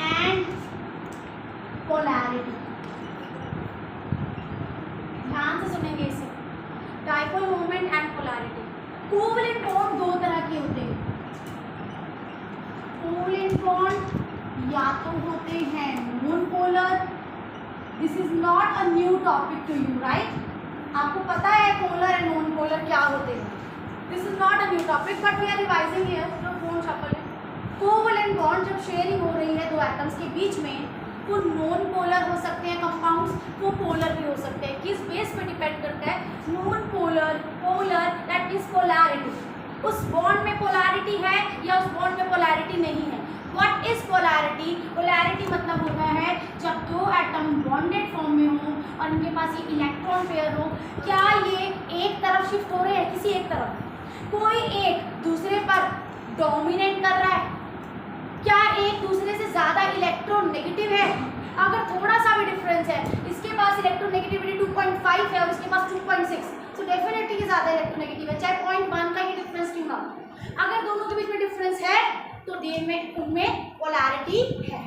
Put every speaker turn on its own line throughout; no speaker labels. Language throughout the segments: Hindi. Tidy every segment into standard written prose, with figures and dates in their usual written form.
And polarity. ध्यान से सुनेंगे इसे, dipole moment and polarity. Covalent bond दो तरह के होते हैं। कोवलेंट बॉन्ड या तो होते हैं non polar, this is not a new topic to you right, आपको पता है पोलर एंड नॉन पोलर क्या होते हैं, this is not a new topic but we are revising here, तो फोन शफल है। कोवलेंट बॉन्ड जब शेयरिंग हो रही है दो एटम्स के बीच में, वो नॉन पोलर हो सकते हैं कंपाउंड्स, वो पोलर भी हो सकते हैं। किस बेस पे डिपेंड करता है? Non polar, polar that means polarity, उस बॉन्ड में पोलैरिटी है या उस बॉन्ड में पोलैरिटी नहीं है। What is polarity? पोलैरिटी मतलब होता है जब दो एटम बॉन्डेड फॉर्म में हो और इनके पास ये इलेक्ट्रॉन पेयर हो, क्या ये एक तरफ शिफ्ट हो रहे हैं, किसी एक तरफ, कोई एक दूसरे पर डोमिनेट कर रहा है, क्या एक दूसरे से ज्यादा इलेक्ट्रॉन नेगेटिव है? अगर थोड़ा सा भी डिफरेंस है, इसके पास इलेक्ट्रोनेगेटिविटी 2.5 है और इसके पास 2.6, तो डेफिनेटली ये ज्यादा इलेक्ट्रोनेगेटिव है, चाहे 0.1 का ही डिफरेंस क्यों ना हो। अगर दोनों के बीच में डिफरेंस है तो उनमें पोलैरिटी है,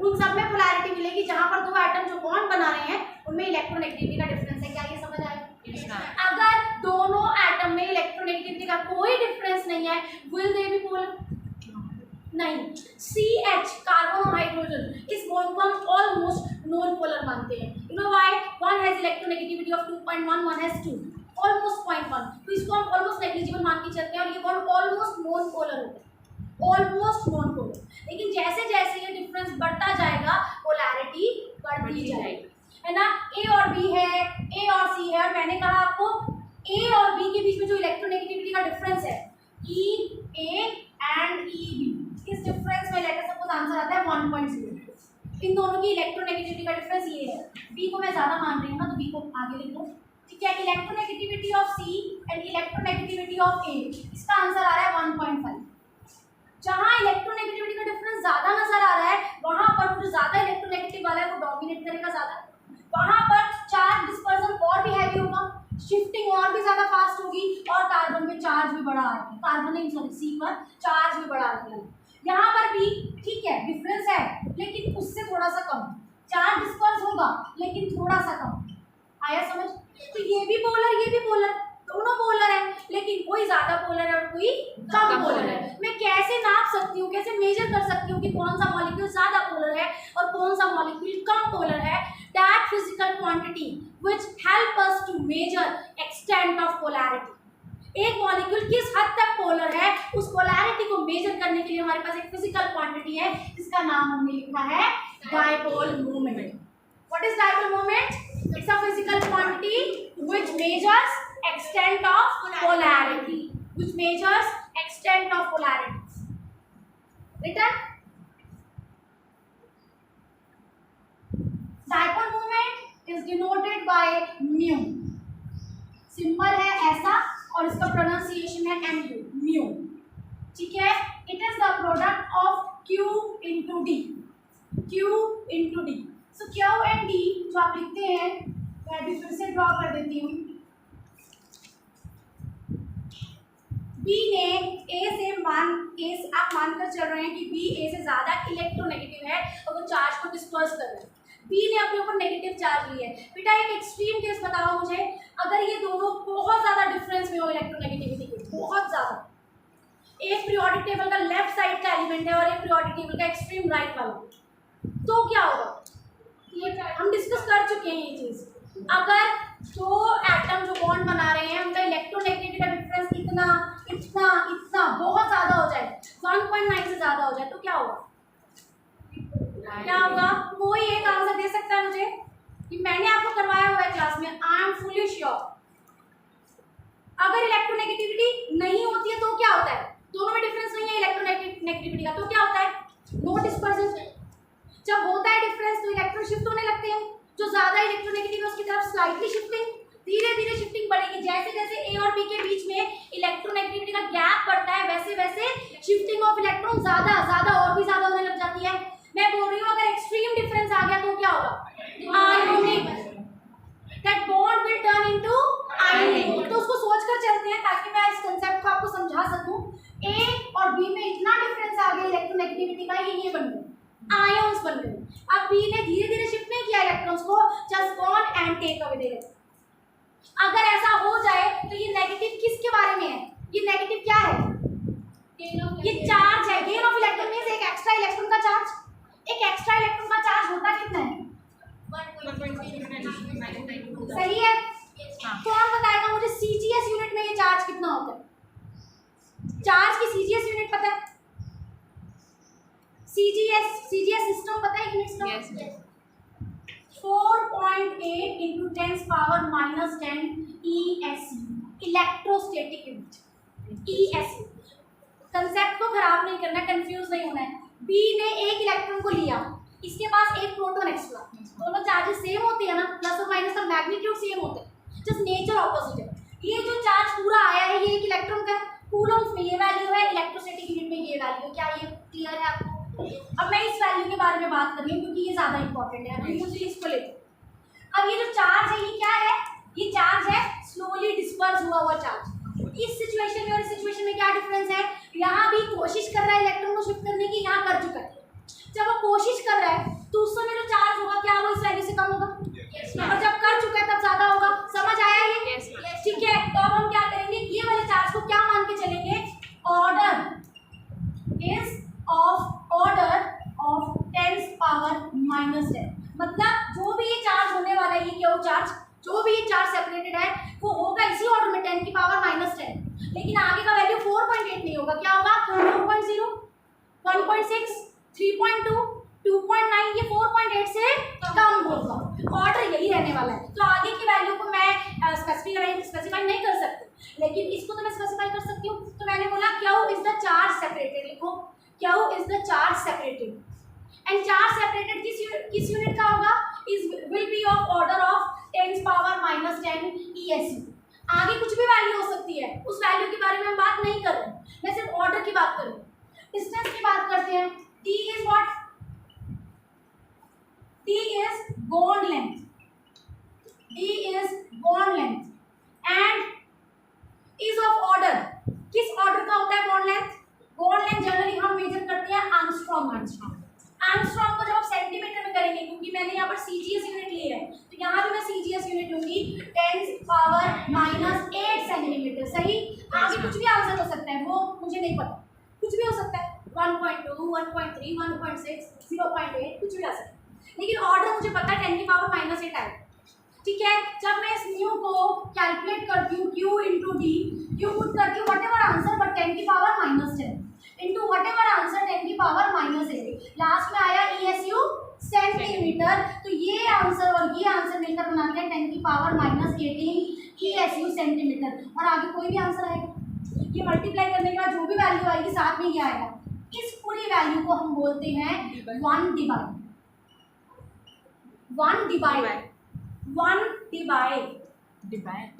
उन सब में पोलैरिटी मिलेगी। जहां पर दो एटम जो बॉन्ड बना रहे हैं उनमें इलेक्ट्रोनेगेटिविटी का डिफरेंस है। क्या ये समझ आया? अगर दोनों एटम में इलेक्ट्रोनेगेटिविटी का कोई डिफरेंस नहीं है, विल दे बी पोलर? नहीं। CH कार्बन और हाइड्रोजन, इस बॉन्ड को हम ऑलमोस्ट नॉन पोलर मानते हैं। You know why? One has electronegativity of 2.1, one has 2, almost 0.1, तो इसको हम ऑलमोस्ट नेग्लिजिबल मान के चलते हैं और ये बॉन्ड ऑलमोस्ट नॉन पोलर होता है, ऑलमोस्ट नॉन पोलर। लेकिन जैसे जैसे ये डिफरेंस बढ़ता जाएगा पोलैरिटी बढ़ती जाएगी, है ना। A और B है, A और C है, और मैंने कहा आपको A और B के बीच में जो इलेक्ट्रोनेगेटिविटी का डिफरेंस है, EA एंड EB, इस डिफरेंस में लेटर सपोज आंसर आता है 1.0। इन दोनों की इलेक्ट्रोनेगेटिविटी का डिफरेंस ये है। B को मैं ज्यादा मान रही हूँ ना, तो B को आगे लिख लो, ठीक है। Electronegativity of C and electronegativity of A, इसका आंसर आ रहा है 1.5। जहां इलेक्ट्रोनेगेटिविटी का डिफरेंस ज्यादा नजर आ रहा है, वहां पर जो ज्यादा इलेक्ट्रोनेगेटिव वाला है वो डोमिनेट करेगा ज्यादा, वहां पर चार्ज डिस्पर्सन और भी हैवी होगा, शिफ्टिंग और भी ज्यादा फास्ट होगी, और कार्बन में चार्ज भी बढ़ा है, कार्बन नहीं सॉरी C पर चार्ज भी बढ़ा है। यहाँ पर भी ठीक है डिफरेंस है, लेकिन उससे थोड़ा सा कम, चार्ज डिस्पर्स होगा लेकिन थोड़ा सा कम। आया समझ? तो ये भी पोलर, ये भी पोलर, दोनों पोलर है, लेकिन कोई ज्यादा पोलर है और कोई कम पोलर है। मैं कैसे नाप सकती हूँ, कैसे मेजर कर सकती हूँ कि कौन सा मॉलिक्यूल ज्यादा पोलर है और कौन सा मॉलिक्यूल कम पोलर है? That physical quantity which help us to measure extent of polarity. एक मॉलिक्यूल किस हद तक पोलर है, उस पोलैरिटी को मेजर करने के लिए हमारे पास एक फिजिकल क्वांटिटी है, जिसका नाम हमने लिखा है dipole moment. What is dipole moment? It's a physical quantity which measures extent of polarity, which measures extent of polarity. Written? Dipole moment is denoted by mu. Symbol है ऐसा और इसका pronunciation है mu, mu. ठीक है? It is the product of Q into D. Q into D. So Q and D जो आप लिखते हैं, मैं अभी फिर से ड्रॉ कर देती हूँ। B ने A से आप मानकर चल रहे हैं कि B A से ज्यादा इलेक्ट्रोनेगेटिव है और वो चार्ज को डिस्पर्स कर रहा है। B ने अपने ऊपर नेगेटिव चार्ज लिया है। बेटा एक एक्सट्रीम केस बताओ मुझे, अगर ये दोनों बहुत ज्यादा डिफरेंस में हो इलेक्ट्रोनेगेटिविटी के, बहुत ज्यादा, एक पीरियोडिक टेबल का लेफ्ट साइड का एलिमेंट है और एक पीरियोडिक टेबल का एक्सट्रीम राइट वाला, तो क्या होगा? ये हम डिस्कस कर चुके हैं ये चीज। अगर दो एटम जो बॉन्ड बना रहे हैं उनका इलेक्ट्रोनेगेटिविटी का डिफरेंस इतना इतना इतना बहुत ज्यादा हो जाए, 1.9 से ज्यादा हो जाए, तो क्या होगा? क्या होगा? कोई एक आंसर दे सकता है मुझे कि मैंने आपको करवाया हुआ है क्लास में? I am fully sure. अगर इलेक्ट्रोनेगेटिविटी नहीं होती है तो क्या होता है? दोनों में डिफरेंस नहीं है इलेक्ट्रोनेगेटिविटी का, तो क्या होता है? No dispersion. जब होता है डिफरेंस तो इलेक्ट्रॉन शिफ्ट होने लगते हैं, जो ज्यादा इलेक्ट्रोनेगेटिव है उसकी तरफ स्लाइटली शिफ्टिंग, धीरे धीरे शिफ्टिंग बढ़ेगी। जैसे जैसे ए और बी के बीच में इलेक्ट्रोनेगेटिविटी का गैप बढ़ता है, वैसे वैसे शिफ्टिंग ऑफ इलेक्ट्रॉन ज्यादा ज्यादा और भी ज्यादा होने लग जाती है। मैं बोल रही हूँ अगर एक्सट्रीम डिफरेंस आ गया तो क्या होगा? Ionic. That bond will turn into ionic. तो उसको सोच कर चलते हैं ताकि मैं इस कांसेप्ट को आपको समझा सकूं। ए और बी में इतना डिफरेंस आ गया इलेक्ट्रोनेगेटिविटी का, ये बन गया बन गई। अब बी ने धीरे धीरे शिफ्ट नहीं किया इलेक्ट्रॉन्स को, just gone and take away there. अगर ऐसा हो जाए तो ये नेगेटिव किसके बारे में है? ये नेगेटिव क्या है? ये चार्ज है। गेन ऑफ इलेक्ट्रॉन मींस एक एक्स्ट्रा इलेक्ट्रॉन का चार्ज। एक एक्स्ट्रा इलेक्ट्रॉन का चार्ज होता कितना है? सही है। कौन बताएगा मुझे सीजीएस यूनिट में ये चार्ज कितना होता है? चार्ज की सीजीएस यूनिट पता है? सीजीएस सिस्टम पता है यूनिट्स का? 4.8 into 10 power minus 10 ESU, electrostatic unit. ESU concept को खराब नहीं करना, कंफ्यूज नहीं होना है। बी ने एक इलेक्ट्रॉन को लिया, इसके पास एक प्रोटॉन एक्स्ट्रा, दोनों चार्जेस सेम होते हैं ना, प्लस और माइनस का मैग्नीट्यूड सेम होता है, जस्ट नेचर ऑपोजिट है। ये जो चार्ज पूरा आया है ये एक इलेक्ट्रॉन का, कूलम्स में ये वैल्यू है, इलेक्ट्रोस्टैटिक यूनिट में ये वैल्यू है। क्या ये क्लियर है आपको? अब मैं इस वैल्यू के बारे में बात कर रही हूँ क्योंकि ये ज्यादा इंपॉर्टेंट है। अभी मुझे इसको लेते हैं। अब ये जो चार्ज है ये क्या है? ये चार्ज है स्लोली डिस्पर्स हुआ हुआ चार्ज। इस सिचुएशन में और इस सिचुएशन में क्या डिफरेंस है? यहाँ भी कोशिश कर रहा है इलेक्ट्रॉन को शिफ्ट करने की, यहाँ कर चुका है। जब वो कोशिश कर रहा है तो उस समय जो चार्ज होगा क्या वो इस वैल्यू से कम होगा? और जब कर चुका है तब ज्यादा होगा। समझ आया ये? ठीक है। तो अब हम क्या करेंगे, ये वाले चार्ज को क्या मान के चलेंगे? Order is of 10 power minus 10। मतलब जो भी ये चार्ज होने वाला है, ये क्यू चार्ज, जो भी ये चार्ज सेपरेटेड है वो होगा इसी ऑर्डर में 10 की पावर -10। लेकिन आगे का वैल्यू 4.8 नहीं होगा, क्या होगा? 4.0, 1.6, 3.2, 2.9, ये 4.8 से कम होगा। ऑर्डर यही रहने वाला है। तो आगे की वैल्यू को मैं स्पेसिफाई नहीं कर सकती, लेकिन इसको तो मैं स्पेसिफाई कर सकती हूँ। तो मैंने बोला Q is the charge separated, लिखो Q is the charge separated. And charge separated किस यूनिट का होगा? Is will be of order of 10 power -10 ESU। आगे कुछ भी वैल्यू हो सकती है, उस वैल्यू के बारे में हम बात नहीं कर रहे हैं, मैं सिर्फ ऑर्डर की बात कर रही हूँ। डिस्टेंस की बात करते हैं। D is what? D is bond length. D is bond length and is of order. किस ऑर्डर का होता है bond length? Bond length generally हम मेजर करते हैं एंगस्ट्रॉम। एंगस्ट्रॉम को जब आप सेंटीमीटर में करेंगे, क्योंकि मैंने यहाँ पर सीजीएस यूनिट ली है तो यहाँ भी मैं सीजीएस यूनिट लूंगी 10 power -8 सेंटीमीटर। सही। आगे कुछ भी आंसर हो सकता है, वो मुझे नहीं पता, कुछ भी हो सकता है, 1.2, 1.3, 1.6, 0.8, कुछ भी आ सकता है। लेकिन ऑर्डर मुझे पता है 10 की पावर -8 आएगा। ठीक है। जब मैं इस न्यू को कैलकुलेट करती हूँ, Q into D, Q put करती हूँ वट एवर आंसर बट 10 की power -10 into what ever answer 10 की पावर -8। लास्ट में आया ESU सेंटीमीटर। तो ये आंसर और ये आंसर मिलकर बनाते हैं 10 की पावर -18 ESU सेंटीमीटर। और आगे कोई भी आंसर आएगा, ये मल्टीप्लाई करने के बाद जो भी वैल्यू आएगी साथ में ये आएगा। इस पूरी वैल्यू को हम बोलते हैं 1 डिवाइड DEBY,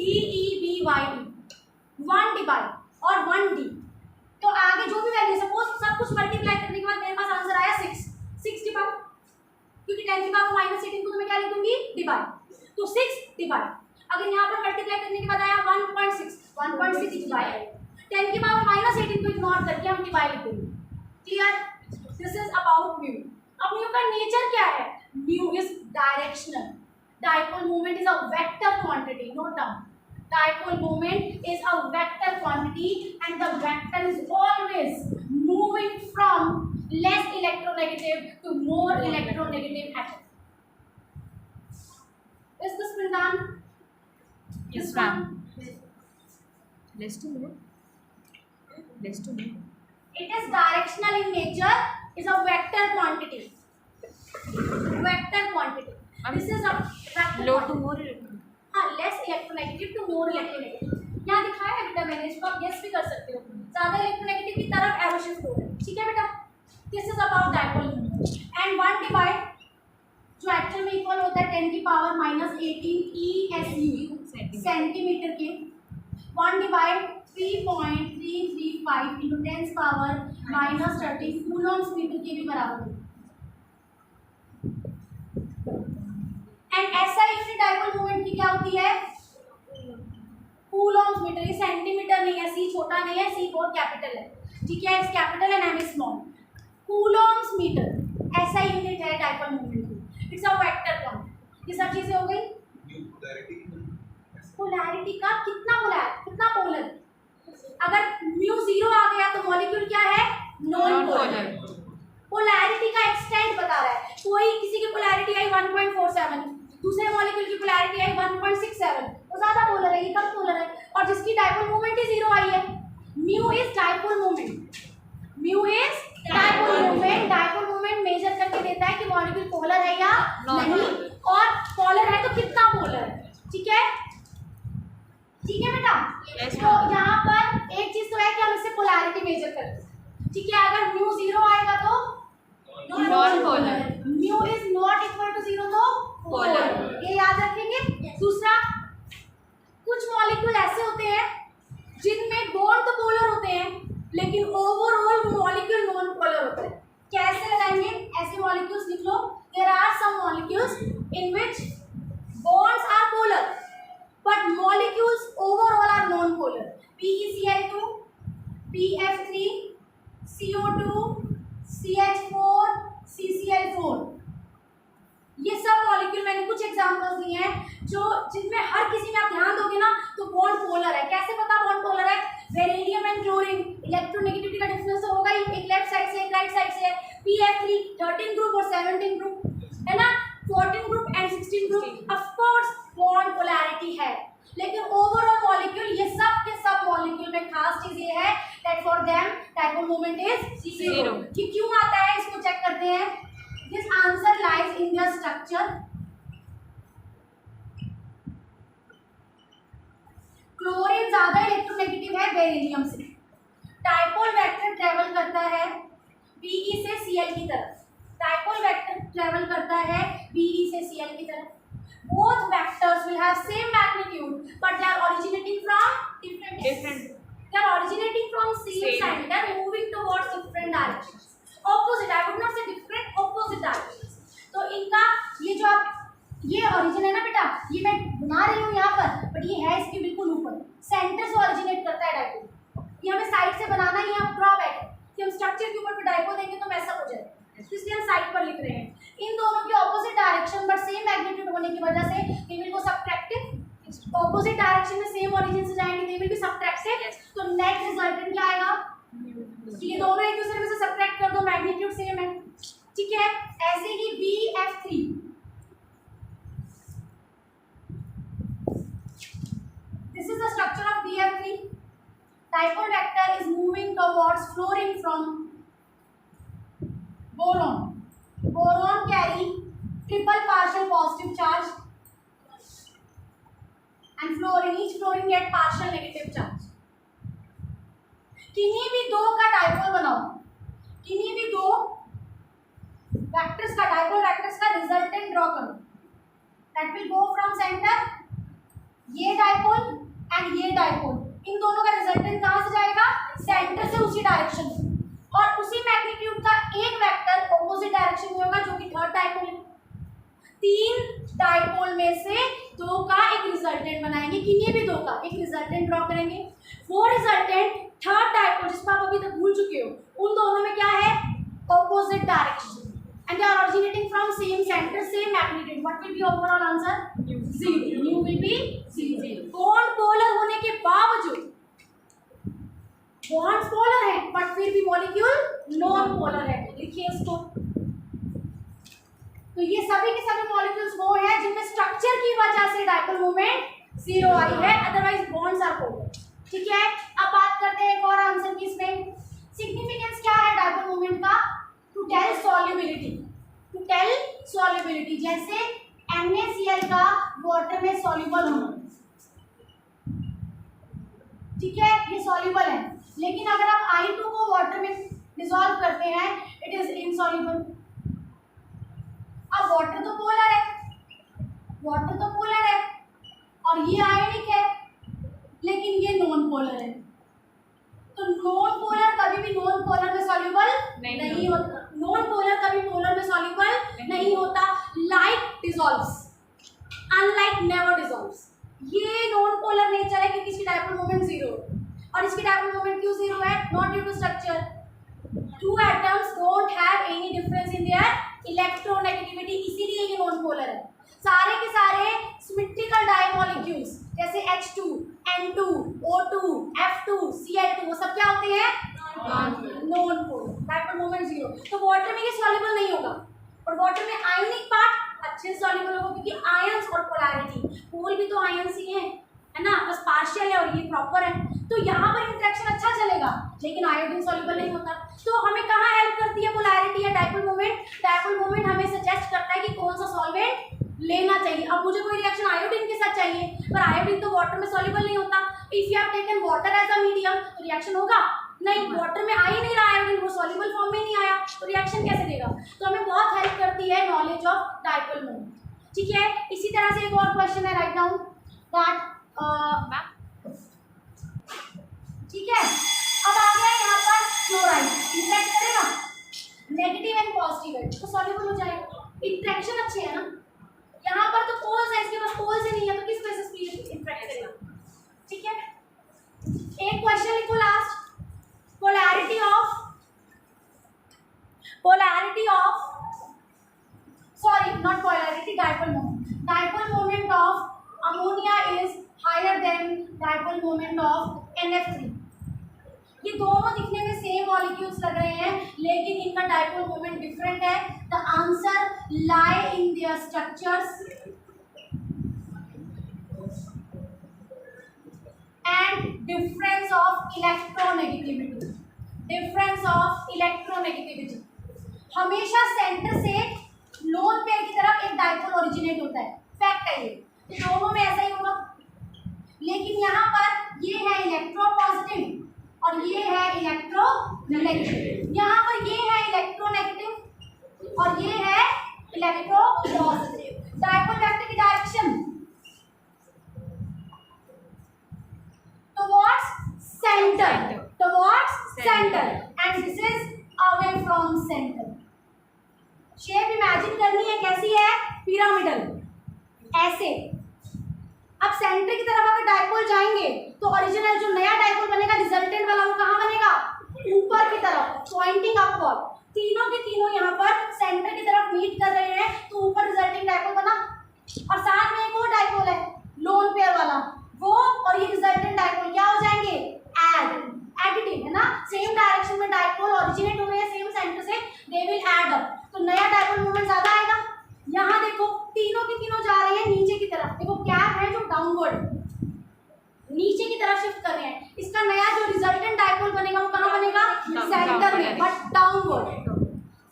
1 डिवाइड और 1D। तो आगे जो भी वैल्यू, सपोज सब कुछ मल्टीप्लाई करने के बाद मेरे पास आंसर आया 6 डिवाइड, क्योंकि 10 की पावर -18 को तो मैं क्या लिखूंगी? डिवाइड। तो 6 डिवाइड। अगर यहाँ पर मल्टीप्लाई करने के बाद आया 1.6 डिवाइड, 10 की पावर -18 को इग्नोर करके हम डिवाइड लिखेंगे। Clear? This is about mu. अब म्यू का नेचर क्या है? Mu is directional. Dipole moment is a vector quantity, note down. Dipole moment is a vector quantity and the vector is always moving from less electronegative to more electronegative atom. Is this been done?
Yes, ma'am. Less to more.
It is directional in nature, is a vector quantity. This is a vector
Low to
quantity.
more.
हाँ, less electronegative to more electronegative. यहाँ दिखाया है बेटा मैंने, इसको आप गेस भी कर सकते हो, ज्यादा इलेक्ट्रोनेगेटिव की तरफ एरो शिफ्ट हो रहा है। ठीक है बेटा। This is about dipole moment and 1 divide जो एक्चुअल में इक्वल होता है 10 की पावर -18 ESU सेंटीमीटर के, 1 divide 3.335 into 10 power -30 coulombs metre के भी बराबर है। एंड ऐसा यूनिट डाइपोल मोमेंट की क्या होती है? Coulomb's metre. ये सेंटीमीटर नहीं है, सी छोटा नहीं है, सी बहुत कैपिटल है। ठीक है, it's capital and M is small. Coulombs metre SI unit है डाइपोल मोमेंट की, इट्स अ वेक्टर क्वांटिटी। ये सब चीजें हो गई। पोलैरिटी का कितना पोलर, अगर म्यू 0 आ गया तो मॉलिक्यूल क्या है, नॉन पोलर। पोलैरिटी का एक्सटेंट बता रहा है, कोई किसी की पोलैरिटी आई 1.47, दूसरे मॉलिक्यूल की पोलैरिटी आई 1.67, वो ज्यादा पोलर है, ये कम पोलर है, और जिसकी डाइपोल मोमेंट ही 0 आई है। Mu is dipole moment, mu is dipole moment. Dipole moment measure करके देता है कि मॉलिक्यूल पोलर है या नहीं, और पोलर है तो कितना पोलर है। ठीक है, ठीक है बेटा। तो यहाँ पर एक चीज तो है कि हम इससे पोलैरिटी मेजर करते हैं। ठीक है, अगर म्यू 0 आएगा तो non polar, mu is not equal to 0 तो पोलर, ये याद रखेंगे। दूसरा, कुछ मॉलिक्यूल ऐसे होते हैं जिनमें बॉन्ड तो पोलर होते हैं लेकिन ओवरऑल मॉलिक्यूल नॉन पोलर होता है। कैसे लगाएंगे, ऐसे मॉलिक्यूल्स लिख लो, there are some molecules in which bonds are polar but molecules overall are non-polar. PeCl2, PF3, CO2, CH4, CCl4, ये सब मॉलिक्यूल मैंने कुछ एग्जांपल्स दिए हैं जो जिनमें हर किसी में आप ध्यान दोगे ना तो बॉन्ड पोलर है। कैसे पता बॉन्ड पोलर है, बेरिलियम एंड क्लोरीन इलेक्ट्रोनेगेटिविटी का डिफरेंस तो होगा ही, एक लेफ्ट साइड से एक राइट साइड से। PF3 13 ग्रुप और 17 ग्रुप है ना, 14 group and 16 group, of course bond polarity है, लेकिन ओवरऑल मॉलिक्यूल ये सब के सब मॉलिक्यूल में खास चीज ये है that for them dipole moment is 0। कि क्यों आता है इसको चेक करते हैं। This answer lies in the structure. Chlorine ज्यादा इलेक्ट्रोनेगेटिव है बेरिलियम से। डाइपोल वेक्टर ट्रेवल करता है Be से Cl की तरफ, डाइपोल वेक्टर ट्रेवल करता है Be से Cl की तरफ। Both vectors will have same magnitude, but they are originating from different. They are originating from same side. They are moving towards different directions. Opposite. I would not say different. Opposite directions. तो इनका ये जो आप ये origin है ना बेटा, ये मैं बना रही हूँ यहाँ पर, but ये है इसके बिल्कुल ऊपर, सेंटर से originate करता है डाइपोल। ये हमें साइड से बनाना ही है, ड्रॉबैक है कि हम स्ट्रक्चर के ऊपर डाइपोल देंगे तो मैसा हो जाएगा, इसलिए हम साइड पर लिख रहे हैं। इन दोनों की opposite direction but same magnitude होने की वजह से they will go subtractive. Opposite direction में सेम ओरिजिन से जाएंगे, दे विल बी सबट्रैक्टिव। तो नेट रिजल्टेंट क्या आएगा, ये दोनों एक दूसरे में से सबट्रैक्ट कर दो, मैग्नीट्यूड सेम है। ठीक है, ऐसे ही BF3, this is the structure of BF3। Dipole vector is moving towards fluorine from boron. Boron carry triple partial positive charge and fluorine, each fluorine get partial negative charge. किन्हीं भी दो का डाइपोल बनाओ, किन्हीं भी दो वेक्टर्स का डाइपोल वेक्टर्स का रिजल्टेंट ड्रॉ करो, that will go from center, ये डाइपोल एंड ये डाइपोल, इन दोनों का रिजल्टेंट कहाँ से जाएगा, सेंटर से उसी डायरेक्शन में, और उसी मैग्नीट्यूड का एक वेक्टर ऑपोजिट डायरेक्शन में होगा जो कि थर्ड डाइपोल है। तीन डाइपोल में से दो का एक रिजल्टेंट बनाएंगे, किन्हीं भी दो का एक रिजल्टेंट ड्रॉ करेंगे। वो रिजल्टेंट थर्ड डाइपोल जिसको आप अभी तक भूल चुके हो, उन दोनों में क्या है, opposite direction, and they are originating from same centre, same magnitude. What will be overall answer, 0। Mu will be 0। Bond polar होने के बावजूद बॉन्ड्स पोलर है बट फिर भी मॉलिक्यूल नॉन पोलर है, लिखिए इसको। तो ये सभी के सभी मॉलिक्यूल्स वो है जिनमें स्ट्रक्चर की वजह से डाइपोल मोमेंट 0 आई है, अदरवाइज बॉन्ड्स आर पोलर। ठीक है, अब बात करते हैं एक और आंसर की। इसमें सिग्निफिकेंस क्या है डाइपोल मोमेंट का, to tell solubility, to tell solubility. जैसे NaCl का वाटर में सॉल्युबल होना, ठीक है, ये सॉल्युबल है, लेकिन अगर आप I2 को वाटर में डिसॉल्व करते हैं इट इज इनसॉल्युबल। अब वाटर तो पोलर है, वाटर तो पोलर है और ये आयनिक है, लेकिन ये नॉन पोलर है। तो नॉन पोलर कभी भी नॉन पोलर में सॉल्युबल नहीं होता, नॉन पोलर कभी पोलर में सॉल्युबल नहीं होता। Like dissolves, unlike never dissolves. ये नॉन पोलर नेचर है क्योंकि इसकी डाइपोल मोमेंट 0 और इसकी डाइपोल मोमेंट क्यों 0 है, not due to structure. Two atoms don't have any difference in their तो वाटर में ये सॉल्युबल नहीं होगा, और वाटर में आयनिक पार्ट अच्छे से सॉल्युबल होगा क्योंकि आयंस और पोलैरिटी, पोल भी तो आयंस ही है ना, बस पार्शियल है और ये प्रॉपर है, तो यहाँ पर इंटरेक्शन अच्छा चलेगा, लेकिन आयोडीन सॉल्युबल नहीं होता। तो हमें कहाँ हेल्प करती है पोलैरिटी या डाइपोल मोमेंट? डाइपोल मोमेंट हमें सजेस्ट करता है कि कौन सा सॉल्वेंट लेना चाहिए। अब मुझे कोई रिएक्शन आयोडीन के साथ चाहिए, पर आयोडीन तो वाटर में सॉल्युबल नहीं होता। If you have taken water as a medium तो रिएक्शन होगा नहीं, वाटर में आ ही नहीं रहा आयोडीन, वो सॉल्युबल फॉर्म में नहीं आया, तो रिएक्शन कैसे देगा? तो हमें बहुत हेल्प करती है नॉलेज ऑफ डाइपोल मोमेंट। ठीक है, इसी तरह से एक और क्वेश्चन है, राइट डाउन दैट। ठीक है, अब आ गया यहाँ पर क्लोराइड, इंटरेक्ट करेगा नेगेटिव एंड पॉजिटिव है तो सॉल्युबल हो जाएगा, इंटरेक्शन अच्छे है ना। यहाँ पर तो पोल्स है, इसके पास पोल्स ही नहीं है, तो किस वजह से इंटरेक्ट करेगा? ठीक है, एक क्वेश्चन लिखो last, polarity of sorry not polarity, dipole moment of ammonia is higher than dipole moment of NF3। ये दोनों दिखने में सेम मॉलिक्यूल्स लग रहे हैं, लेकिन इनका डाइपोल मोमेंट डिफरेंट है। The answer lie in their structures and difference of electronegativity। हमेशा सेंटर से लोन पेयर की तरफ एक डाइपोल ओरिजिनेट होता है, फैक्ट है ये, तो दोनों में ऐसा ही होगा। लेकिन यहाँ पर ये है इलेक्ट्रोपॉजिटिव और ये है इलेक्ट्रोनेगेटिव, यहाँ पर ये है इलेक्ट्रोनेगेटिव और ये है इलेक्ट्रोपॉजिटिव। डाइपोल वेक्टर की direction towards center and this is away from center। Shape imagine करनी है, कैसी है? पिरामिडल, ऐसे। अब सेंटर की तरफ अगर डाइपोल जाएंगे तो ओरिजिनल जो नया डाइपोल बनेगा, रिजल्टेंट वाला, वो कहाँ बनेगा? ऊपर की तरफ, पॉइंटिंग अपवर्ड। तीनों के तीनों यहाँ पर सेंटर की तरफ मीट कर रहे हैं, तो ऊपर रिजल्टिंग डाइपोल बना, और साथ में एक और डाइपोल है लोन पेयर वाला, वो और ये रिजल्टेंट डाइपोल क्या हो जाएंगे? एडिटिव है ना, सेम डायरेक्शन में डाइपोल ओरिजिनेट हो रहे हैं सेम सेंटर से, दे विल एड अप, तो नया डाइपोल मोमेंट ज्यादा आएगा। यहाँ देखो तीनों के तीनों जा रहे हैं नीचे की तरफ, देखो कैप है जो डाउनवर्ड नीचे की तरफ शिफ्ट कर रहे हैं, इसका नया जो रिजल्टेंट डाइपोल बनेगा वो कहाँ बनेगा? सेंटर में, बट डाउनवर्ड,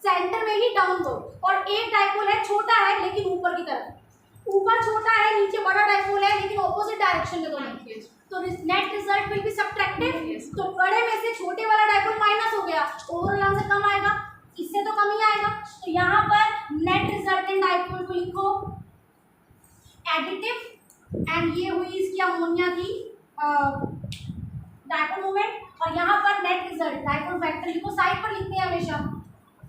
सेंटर में ही डाउनवर्ड। और एक डाइपोल है छोटा है लेकिन ऊपर की तरफ, ऊपर छोटा है नीचे बड़ा डाइपोल है लेकिन ऑपोजिट डायरेक्शन में दोनों, तो net result will be subtractive. तो बड़े में से छोटे वाला डाइपोल माइनस हो गया, ओवरऑल आंसर कम आएगा, इससे तो कम ही आएगा। तो यहाँ पर नेट रिजल्टेंट डाइपोल को लिखो एडिटिव, एंड ये हुई इसकी अमोनिया की डाइपोल मोमेंट, और यहाँ पर नेट रिजल्ट डाइपोल वेक्टर लिखो, साइड पर लिखते हैं हमेशा,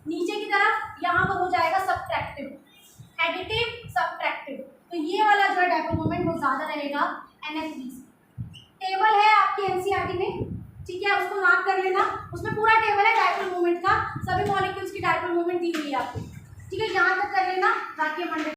नीचे की तरफ यहाँ पर हो जाएगा सबट्रैक्टिव, एडिटिव सबट्रैक्टिव। तो ये वाला जो है डाइपोल मोमेंट वो ज़्यादा रहेगा NF3 से। टेबल है आपकी एनसीईआरटी में, ठीक है, उसको मार्क कर लेना, उसमें पूरा टेबल है डाइपोल मोमेंट का, सभी मॉलिक्यूल्स की डाइपोल मोमेंट दी हुई है आपको, ठीक है, यहाँ तक कर लेना, बाकी मंडे